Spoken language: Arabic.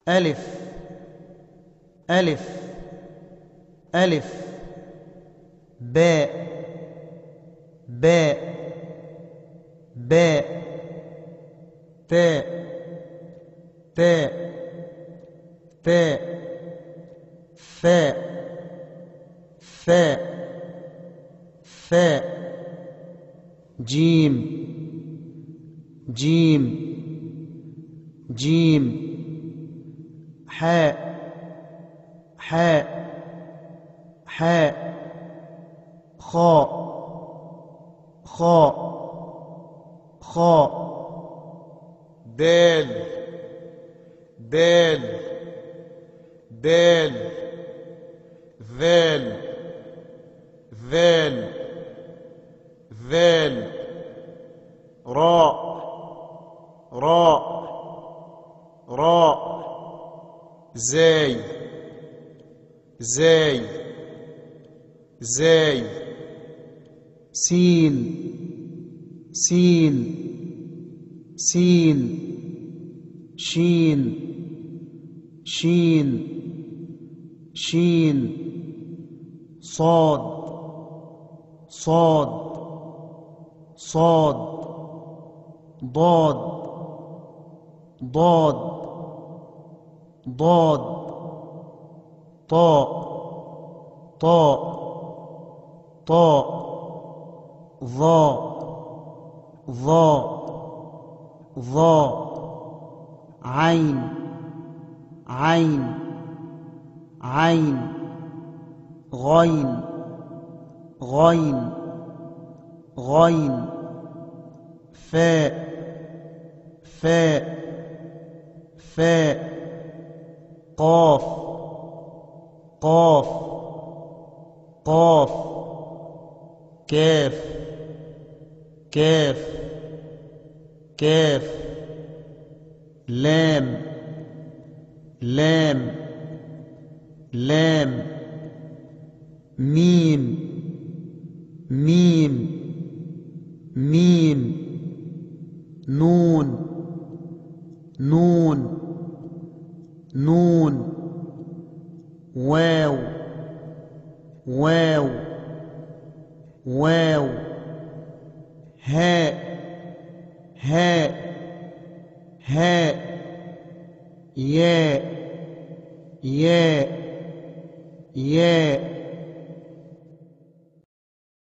ألف ألف ألف باء باء باء تاء تاء تاء ثاء ثاء ثاء جيم جيم جيم حاء حاء حاء خاء خاء خاء دال دال دال ذال ذال ذال راء راء راء زاي زاي زاي سين سين سين شين شين شين صاد صاد صاد ضاد ضاد ضاد طاء طاء طاء ظاء ظاء ظاء عين عين عين غين غين غين فاء فاء فاء قاف قاف قاف كاف كاف كاف لام لام لام ميم ميم ميم نون نون نون واو واو واو هاء هاء هاء ياء ياء ياء